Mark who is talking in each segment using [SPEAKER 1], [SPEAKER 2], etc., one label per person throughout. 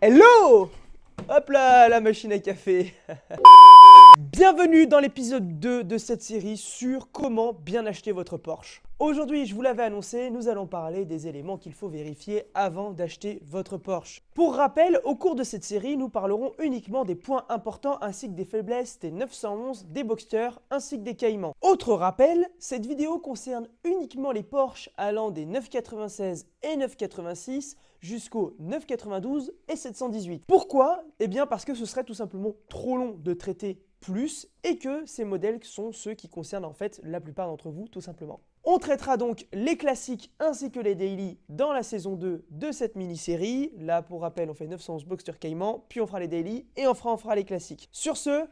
[SPEAKER 1] Hello! Hop là, la machine à café. Bienvenue dans l'épisode 2 de cette série sur comment bien acheter votre Porsche. Aujourd'hui, je vous l'avais annoncé, nous allons parler des éléments qu'il faut vérifier avant d'acheter votre Porsche. Pour rappel, au cours de cette série, nous parlerons uniquement des points importants ainsi que des faiblesses des 911, des Boxster ainsi que des Caïmans. Autre rappel, cette vidéo concerne uniquement les Porsche allant des 996 et 986 jusqu'aux 992 et 718. Pourquoi? Eh bien parce que ce serait tout simplement trop long de traiter plus et que ces modèles sont ceux qui concernent en fait la plupart d'entre vous tout simplement. On traitera donc les classiques ainsi que les daily dans la saison 2 de cette mini-série. Là pour rappel on fait 911 Boxster Cayman, puis on fera les daily et enfin on fera les classiques. Sur ce,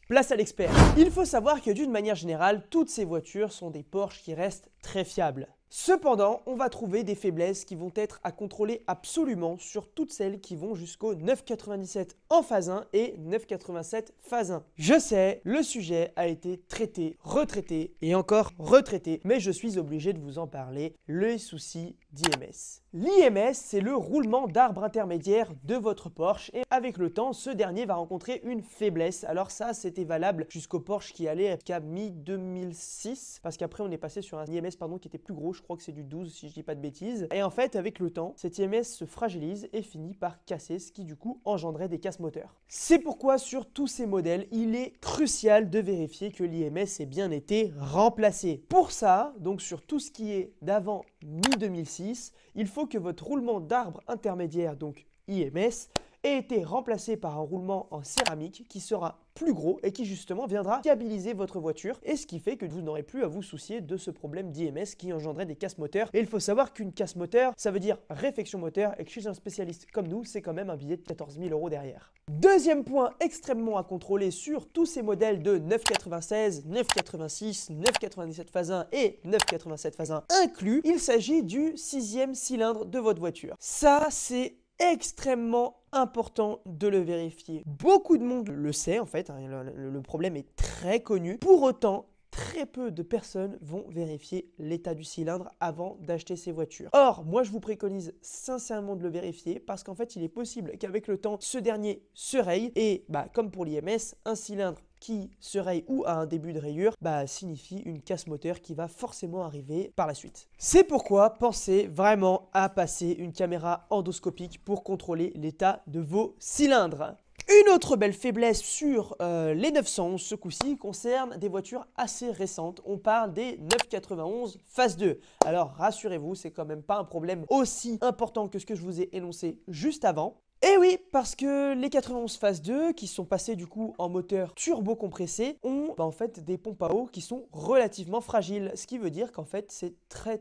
[SPEAKER 1] place à l'expert. Il faut savoir que d'une manière générale, toutes ces voitures sont des Porsche qui restent très fiables. Cependant, on va trouver des faiblesses qui vont être à contrôler absolument sur toutes celles qui vont jusqu'au 997 en phase 1 et 987 phase 1. Je sais, le sujet a été traité, retraité et encore retraité, mais je suis obligé de vous en parler, les soucis d'IMS. L'IMS, c'est le roulement d'arbre intermédiaire de votre Porsche et avec le temps, ce dernier va rencontrer une faiblesse. Alors ça, c'était valable jusqu'au Porsche qui allait jusqu'à mi-2006 parce qu'après, on est passé sur un IMS qui était plus gros. Je crois que c'est du 12 si je dis pas de bêtises. Et en fait, avec le temps, cet IMS se fragilise et finit par casser, ce qui du coup engendrait des casses moteurs. C'est pourquoi sur tous ces modèles, il est crucial de vérifier que l'IMS ait bien été remplacé. Pour ça, donc sur tout ce qui est d'avant mi-2006, il faut que votre roulement d'arbre intermédiaire, donc IMS, ait été remplacé par un roulement en céramique qui sera plus gros et qui justement viendra fiabiliser votre voiture et ce qui fait que vous n'aurez plus à vous soucier de ce problème d'IMS qui engendrait des casses moteurs. Et il faut savoir qu'une casse moteur, ça veut dire réfection moteur et que chez un spécialiste comme nous, c'est quand même un billet de 14 000 € derrière. Deuxième point extrêmement à contrôler sur tous ces modèles de 996, 986, 997 phase 1 et 987 phase 1 inclus, il s'agit du 6e cylindre de votre voiture. Ça, c'est extrêmement important de le vérifier. Beaucoup de monde le sait en fait, hein, le problème est très connu. Pour autant, très peu de personnes vont vérifier l'état du cylindre avant d'acheter ces voitures. Or, moi je vous préconise sincèrement de le vérifier parce qu'en fait il est possible qu'avec le temps ce dernier se raye et comme pour l'IMS, un cylindre qui se raye ou a un début de rayure, signifie une casse moteur qui va forcément arriver par la suite. C'est pourquoi pensez vraiment à passer une caméra endoscopique pour contrôler l'état de vos cylindres. Une autre belle faiblesse sur les 911 ce coup-ci concerne des voitures assez récentes. On parle des 991 phase 2. Alors rassurez-vous, c'est quand même pas un problème aussi important que ce que je vous ai énoncé juste avant. Et oui, parce que les 91 phase 2 qui sont passés du coup en moteur turbo compressé ont en fait des pompes à eau qui sont relativement fragiles. Ce qui veut dire qu'en fait c'est très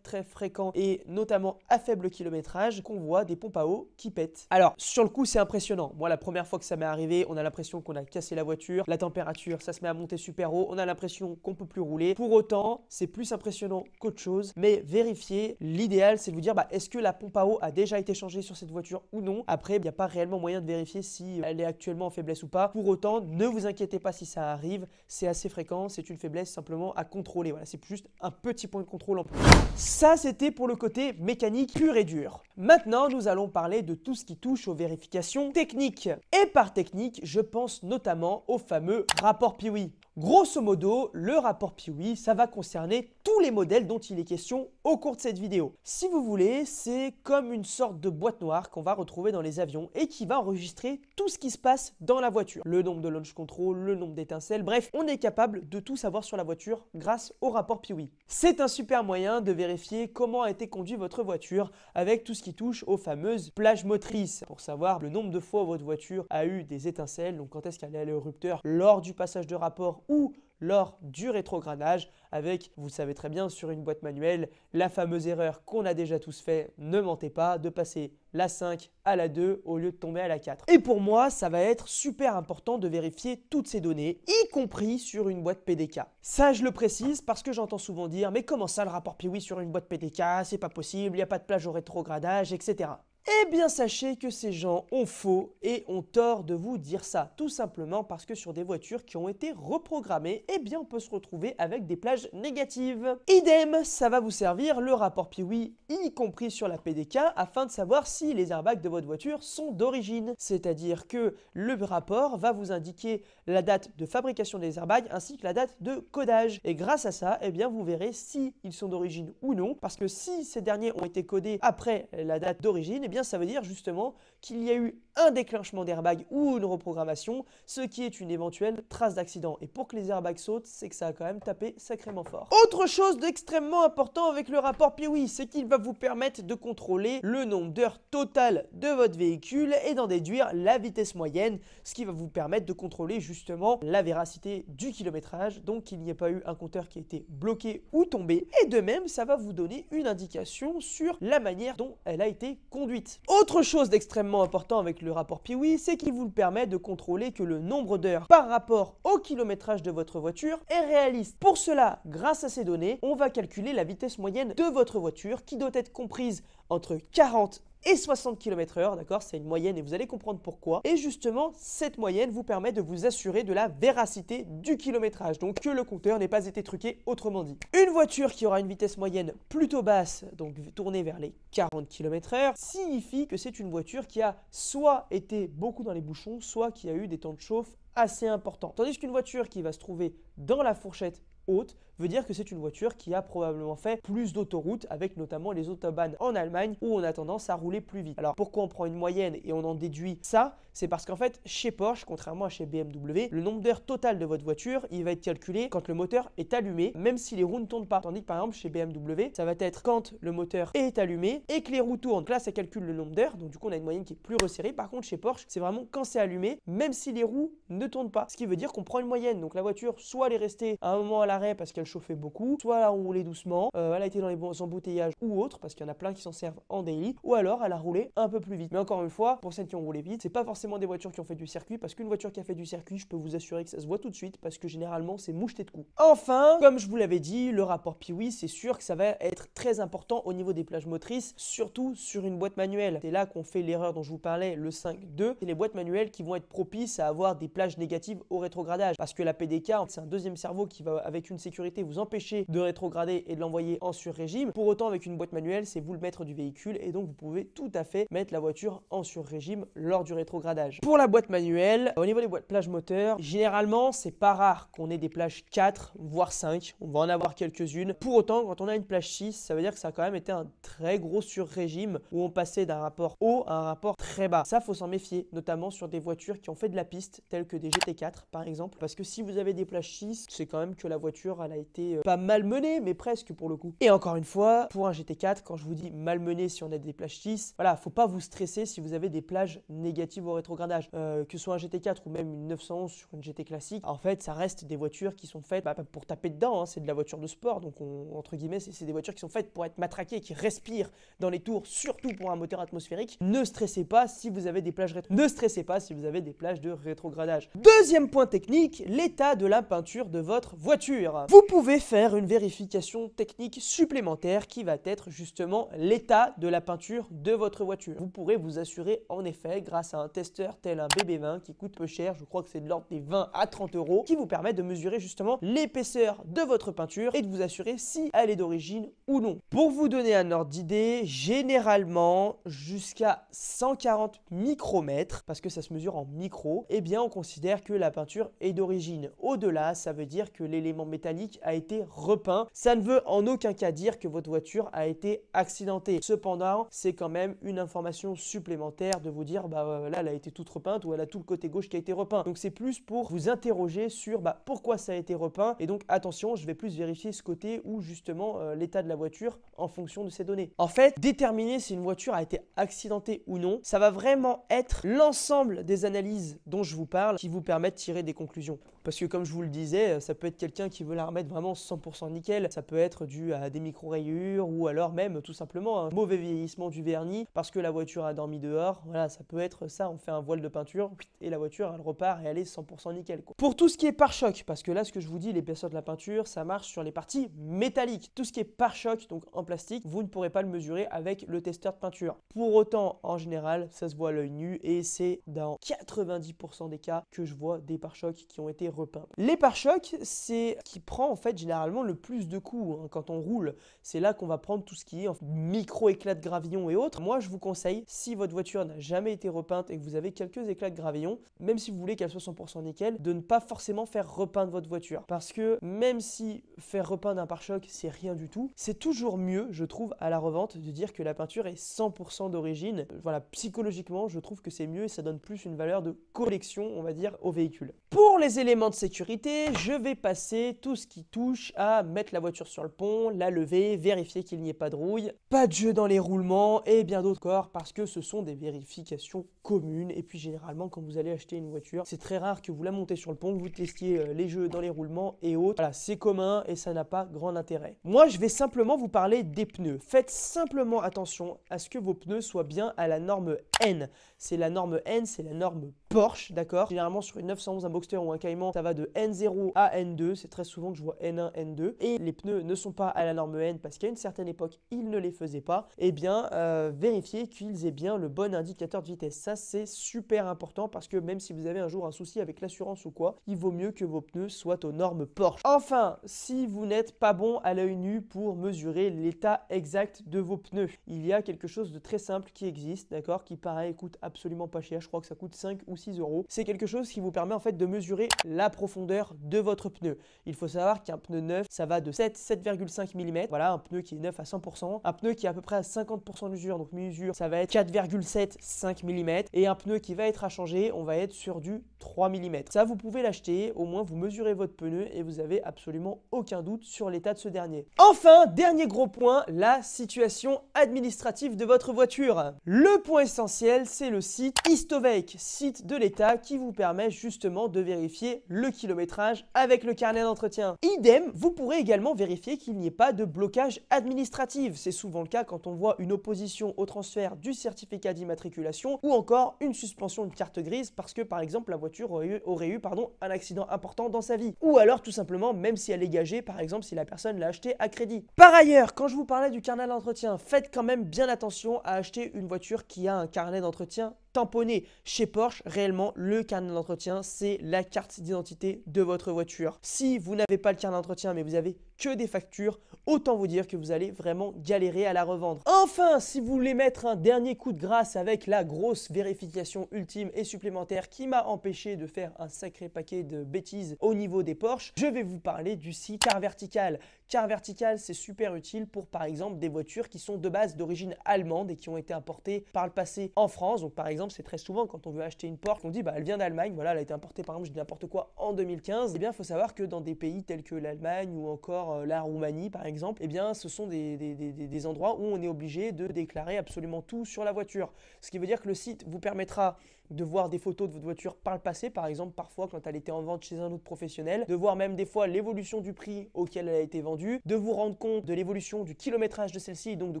[SPEAKER 1] fréquent et notamment à faible kilométrage qu'on voit des pompes à eau qui pètent. Alors sur le coup c'est impressionnant. Moi la première fois que ça m'est arrivé, on a l'impression qu'on a cassé la voiture, la température ça se met à monter super haut, on a l'impression qu'on peut plus rouler. Pour autant c'est plus impressionnant qu'autre chose, mais vérifiez, l'idéal c'est de vous dire est-ce que la pompe à eau a déjà été changée sur cette voiture ou non. Après, il n'y a pas réellement moyen de vérifier si elle est actuellement en faiblesse ou pas. Pour autant, ne vous inquiétez pas si ça arrive, c'est assez fréquent, c'est une faiblesse simplement à contrôler. Voilà, c'est juste un petit point de contrôle en plus. Ça, c'était pour le côté mécanique pur et dur. Maintenant, nous allons parler de tout ce qui touche aux vérifications techniques. Et par technique, je pense notamment au fameux rapport Piwi. Grosso modo, le rapport Piwi, ça va concerner tous les modèles dont il est question au cours de cette vidéo. Si vous voulez, c'est comme une sorte de boîte noire qu'on va retrouver dans les avions et qui va enregistrer tout ce qui se passe dans la voiture. Le nombre de launch control, le nombre d'étincelles, bref, on est capable de tout savoir sur la voiture grâce au rapport Piwi. C'est un super moyen de vérifier comment a été conduite votre voiture avec tout ce qui touche aux fameuses plages motrices pour savoir le nombre de fois où votre voiture a eu des étincelles, donc quand est-ce qu'elle est allée au rupteur lors du passage de rapport ou lors du rétrogradage avec, vous le savez très bien, sur une boîte manuelle, la fameuse erreur qu'on a déjà tous fait, ne mentez pas, de passer la 5 à la 2 au lieu de tomber à la 4. Et pour moi, ça va être super important de vérifier toutes ces données, y compris sur une boîte PDK. Ça, je le précise parce que j'entends souvent dire « Mais comment ça, le rapport Piwi sur une boîte PDK? C'est pas possible, il n'y a pas de plage au rétrogradage, etc. » Eh bien sachez que ces gens ont faux et ont tort de vous dire ça, tout simplement parce que sur des voitures qui ont été reprogrammées, eh bien on peut se retrouver avec des plages négatives. Idem, ça va vous servir le rapport Piwi, y compris sur la PDK, afin de savoir si les airbags de votre voiture sont d'origine. C'est-à-dire que le rapport va vous indiquer la date de fabrication des airbags ainsi que la date de codage. Et grâce à ça, eh bien vous verrez si ils sont d'origine ou non, parce que si ces derniers ont été codés après la date d'origine, eh bien ça veut dire justement qu'il y a eu un déclenchement d'airbag ou une reprogrammation, ce qui est une éventuelle trace d'accident. Et pour que les airbags sautent, c'est que ça a quand même tapé sacrément fort. Autre chose d'extrêmement important avec le rapport Piwi, c'est qu'il va vous permettre de contrôler le nombre d'heures totales de votre véhicule et d'en déduire la vitesse moyenne, ce qui va vous permettre de contrôler justement la véracité du kilométrage, donc qu'il n'y ait pas eu un compteur qui a été bloqué ou tombé. Et de même, ça va vous donner une indication sur la manière dont elle a été conduite. Autre chose d'extrêmement important avec le rapport Piwi, c'est qu'il vous permet de contrôler que le nombre d'heures par rapport au kilométrage de votre voiture est réaliste. Pour cela, grâce à ces données, on va calculer la vitesse moyenne de votre voiture qui doit être comprise entre 40 et 60 km/h, d'accord? C'est une moyenne et vous allez comprendre pourquoi. Et justement, cette moyenne vous permet de vous assurer de la véracité du kilométrage, donc que le compteur n'ait pas été truqué, autrement dit. Une voiture qui aura une vitesse moyenne plutôt basse, donc tournée vers les 40 km/h, signifie que c'est une voiture qui a soit été beaucoup dans les bouchons, soit qui a eu des temps de chauffe assez importants. Tandis qu'une voiture qui va se trouver dans la fourchette haute veut dire que c'est une voiture qui a probablement fait plus d'autoroutes, avec notamment les autobahns en Allemagne où on a tendance à rouler plus vite. Alors pourquoi on prend une moyenne et on en déduit ça? C'est parce qu'en fait chez Porsche, contrairement à chez BMW, le nombre d'heures totales de votre voiture, il va être calculé quand le moteur est allumé, même si les roues ne tournent pas. Tandis que par exemple chez BMW, ça va être quand le moteur est allumé et que les roues tournent. Donc là ça calcule le nombre d'heures, donc du coup on a une moyenne qui est plus resserrée. Par contre chez Porsche, c'est vraiment quand c'est allumé, même si les roues ne tournent pas. Ce qui veut dire qu'on prend une moyenne. Donc la voiture, soit elle est restée à un moment à l'arrêt parce qu'elle chauffait beaucoup, soit elle a roulé doucement, elle a été dans les bons embouteillages ou autre, parce qu'il y en a plein qui s'en servent en daily, ou alors elle a roulé un peu plus vite. Mais encore une fois, pour celles qui ont roulé vite, c'est pas forcément des voitures qui ont fait du circuit, parce qu'une voiture qui a fait du circuit, je peux vous assurer que ça se voit tout de suite, parce que généralement c'est moucheté de coups. Enfin, comme je vous l'avais dit, le rapport Piwi, c'est sûr que ça va être très important au niveau des plages motrices, surtout sur une boîte manuelle. C'est là qu'on fait l'erreur dont je vous parlais, le 5.2, c'est les boîtes manuelles qui vont être propices à avoir des plages négatives au rétrogradage, parce que la PDK, c'est un deuxième cerveau qui va, avec une sécurité, vous empêcher de rétrograder et de l'envoyer en sur-régime. Pour autant, avec une boîte manuelle, c'est vous le maître du véhicule et donc vous pouvez tout à fait mettre la voiture en sur-régime lors du rétrogradage. Pour la boîte manuelle, au niveau des boîtes plages moteurs, généralement, c'est pas rare qu'on ait des plages 4 voire 5. On va en avoir quelques-unes. Pour autant, quand on a une plage 6, ça veut dire que ça a quand même été un très gros sur-régime où on passait d'un rapport haut à un rapport très bas. Ça, faut s'en méfier, notamment sur des voitures qui ont fait de la piste, telles que des GT4 par exemple, parce que si vous avez des plages 6, c'est quand même que la voiture, elle a été pas mal menée, mais presque pour le coup. Et encore une fois, pour un GT4, quand je vous dis malmené si on a des plages 6, voilà, faut pas vous stresser si vous avez des plages négatives au rétrogradage. Que ce soit un GT4 ou même une 911 sur une GT classique, en fait, ça reste des voitures qui sont faites pour taper dedans, hein, c'est de la voiture de sport, donc entre guillemets, c'est des voitures qui sont faites pour être matraquées, qui respirent dans les tours, surtout pour un moteur atmosphérique. Ne stressez pas si vous avez des plages Ne stressez pas si vous avez des plages de rétrogradage. Deuxième point technique, l'état de la peinture de votre voiture. Vous pouvez faire une vérification technique supplémentaire qui va être justement l'état de la peinture de votre voiture. Vous pourrez vous assurer en effet grâce à un testeur tel un BB20 qui coûte peu cher, je crois que c'est de l'ordre des 20 à 30 €, qui vous permet de mesurer justement l'épaisseur de votre peinture et de vous assurer si elle est d'origine ou non. Pour vous donner un ordre d'idée, généralement jusqu'à 140 micromètres, parce que ça se mesure en micro, eh bien on considère que la peinture est d'origine. Au-delà, ça veut dire que l'élément métallique a été repeint. Ça ne veut en aucun cas dire que votre voiture a été accidentée. Cependant, c'est quand même une information supplémentaire de vous dire là elle a été toute repeinte ou elle a tout le côté gauche qui a été repeint. Donc c'est plus pour vous interroger sur pourquoi ça a été repeint, et donc attention, je vais plus vérifier ce côté où justement l'état de la voiture en fonction de ces données. En fait, déterminer si une voiture a été accidentée ou non, ça va vraiment être l'ensemble des analyses dont je vous parle qui vous permettent de tirer des conclusions. Parce que comme je vous le disais, ça peut être quelqu'un qui veut la remettre vraiment 100% nickel. Ça peut être dû à des micro-rayures ou alors même tout simplement un mauvais vieillissement du vernis parce que la voiture a dormi dehors. Voilà, ça peut être ça, on fait un voile de peinture et la voiture elle repart et elle est 100% nickel, quoi. Pour tout ce qui est pare-choc, parce que là ce que je vous dis, l'épaisseur de la peinture, ça marche sur les parties métalliques. Tout ce qui est pare-choc, donc en plastique, vous ne pourrez pas le mesurer avec le testeur de peinture. Pour autant, en général, ça se voit à l'œil nu et c'est dans 90% des cas que je vois des pare-chocs qui ont été repeints. Les pare-chocs, c'est qui prend en fait généralement le plus de coups, hein, quand on roule. C'est là qu'on va prendre tout ce qui est micro-éclats de gravillon et autres. Moi, je vous conseille, si votre voiture n'a jamais été repeinte et que vous avez quelques éclats de gravillon, même si vous voulez qu'elle soit 100% nickel, de ne pas forcément faire repeindre votre voiture. Parce que même si faire repeindre un pare-choc, c'est rien du tout, c'est toujours mieux, je trouve, à la revente, de dire que la peinture est 100% d'origine. Voilà, psychologiquement, je trouve que c'est mieux et ça donne plus une valeur de collection, on va dire, au véhicule. Pour les éléments de sécurité, je vais passer tout ce qui touche à mettre la voiture sur le pont, la lever, vérifier qu'il n'y ait pas de rouille, pas de jeu dans les roulements et bien d'autres encore parce que ce sont des vérifications communes. Et puis généralement, quand vous allez acheter une voiture, c'est très rare que vous la montez sur le pont, que vous testiez les jeux dans les roulements et autres. Voilà, c'est commun et ça n'a pas grand intérêt. Moi, je vais simplement vous parler des pneus. Faites simplement attention à ce que vos pneus soient bien à la norme N. C'est la norme N, c'est la norme Porsche, d'accord? Généralement sur une 911, un Boxster ou un Cayman, ça va de N0 à N2. C'est très souvent que je vois N1, N2. Et les pneus ne sont pas à la norme N parce qu'à une certaine époque, ils ne les faisaient pas. Eh bien, vérifiez qu'ils aient bien le bon indicateur de vitesse. Ça, c'est super important parce que même si vous avez un jour un souci avec l'assurance ou quoi, il vaut mieux que vos pneus soient aux normes Porsche. Enfin, si vous n'êtes pas bon à l'œil nu pour mesurer l'état exact de vos pneus, il y a quelque chose de très simple qui existe, d'accord, qui pareil coûte absolument pas cher. Je crois que ça coûte 5 ou 6 euros. C'est quelque chose qui vous permet en fait de mesurer la profondeur de votre pneu. Il faut savoir qu'un pneu neuf, ça va de 7,5 mm. Voilà, un pneu qui est neuf à 100%. Un pneu qui est à peu près à 50% d'usure, donc mi-usure, ça va être 4,75 mm. Et un pneu qui va être à changer, on va être sur du 3 mm. Ça, vous pouvez l'acheter, au moins vous mesurez votre pneu et vous avez absolument aucun doute sur l'état de ce dernier. Enfin, dernier gros point, la situation administrative de votre voiture. Le point essentiel, c'est le site Histovec, site de l'État qui vous permet justement de vérifier le kilométrage avec le carnet d'entretien. Idem, vous pourrez également vérifier qu'il n'y ait pas de blocage administratif. C'est souvent le cas quand on voit une opposition au transfert du certificat d'immatriculation ou encore une suspension de carte grise parce que par exemple la voiture aurait eu un accident important dans sa vie. Ou alors tout simplement même si elle est gagée, par exemple si la personne l'a acheté à crédit. Par ailleurs, quand je vous parlais du carnet d'entretien, faites quand même bien attention à acheter une voiture qui a un carnet d'entretien tamponné. Chez Porsche, réellement, le carnet d'entretien, c'est la carte d'identité de votre voiture. Si vous n'avez pas le carnet d'entretien, mais vous avez que des factures, autant vous dire que vous allez vraiment galérer à la revendre. Enfin, si vous voulez mettre un dernier coup de grâce avec la grosse vérification ultime et supplémentaire qui m'a empêché de faire un sacré paquet de bêtises au niveau des Porsche, je vais vous parler du site Car Vertical. Car Vertical, c'est super utile pour par exemple des voitures qui sont de base d'origine allemande et qui ont été importées par le passé en France. Donc par exemple, c'est très souvent quand on veut acheter une Porsche, on dit elle vient d'Allemagne, voilà, elle a été importée par exemple, je dis n'importe quoi, en 2015. Eh bien, il faut savoir que dans des pays tels que l'Allemagne ou encore la Roumanie par exemple, eh bien, ce sont des endroits où on est obligé de déclarer absolument tout sur la voiture. Ce qui veut dire que le site vous permettra de voir des photos de votre voiture par le passé, par exemple parfois quand elle était en vente chez un autre professionnel, de voir même des fois l'évolution du prix auquel elle a été vendue, de vous rendre compte de l'évolution du kilométrage de celle-ci et donc de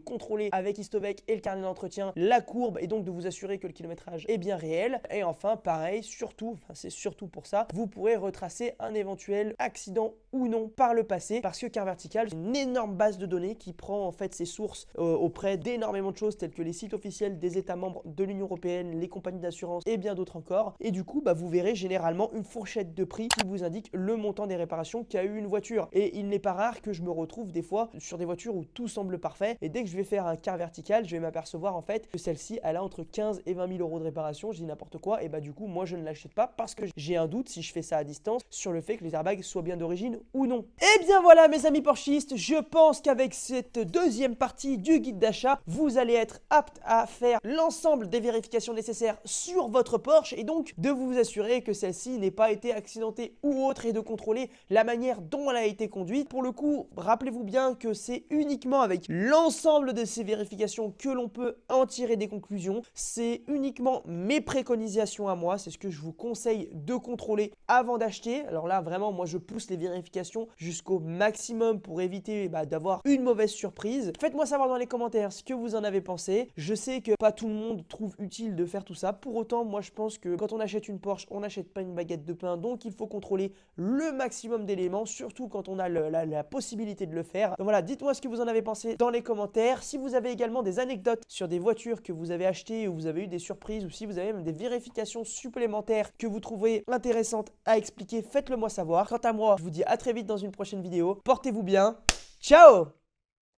[SPEAKER 1] contrôler avec Histovec et le carnet d'entretien la courbe et donc de vous assurer que le kilométrage est bien réel. Et enfin pareil, c'est surtout pour ça, vous pourrez retracer un éventuel accident ou non par le passé parce que Car Vertical, c'est une énorme base de données qui prend en fait ses sources auprès d'énormément de choses telles que les sites officiels des États membres de l'Union européenne, les compagnies d'assurance et bien d'autres encore. Et du coup, vous verrez généralement une fourchette de prix qui vous indique le montant des réparations qu'a eu une voiture. Et il n'est pas rare que je me retrouve des fois sur des voitures où tout semble parfait. Et dès que je vais faire un Car Vertical, je vais m'apercevoir en fait que celle-ci, elle a entre 15 et 20 000 euros de réparation. Je dis n'importe quoi. Et du coup, moi, je ne l'achète pas parce que j'ai un doute si je fais ça à distance sur le fait que les airbags soient bien d'origine ou non. Et bien voilà, mes amis porchistes, je pense qu'avec cette deuxième partie du guide d'achat, vous allez être apte à faire l'ensemble des vérifications nécessaires sur sur votre Porsche et donc de vous assurer que celle-ci n'ait pas été accidentée ou autre et de contrôler la manière dont elle a été conduite. Pour le coup, rappelez-vous bien que c'est uniquement avec l'ensemble de ces vérifications que l'on peut en tirer des conclusions. C'est uniquement mes préconisations à moi, c'est ce que je vous conseille de contrôler avant d'acheter. Alors là, vraiment, moi je pousse les vérifications jusqu'au maximum pour éviter d'avoir une mauvaise surprise. Faites-moi savoir dans les commentaires ce que vous en avez pensé. Je sais que pas tout le monde trouve utile de faire tout ça. Pour autant, moi je pense que quand on achète une Porsche, on n'achète pas une baguette de pain, donc il faut contrôler le maximum d'éléments, surtout quand on a la possibilité de le faire. Donc voilà, dites-moi ce que vous en avez pensé dans les commentaires. Si vous avez également des anecdotes sur des voitures que vous avez achetées ou vous avez eu des surprises ou si vous avez même des vérifications supplémentaires que vous trouvez intéressantes à expliquer, faites-le moi savoir. Quant à moi, je vous dis à très vite dans une prochaine vidéo. Portez-vous bien. Ciao!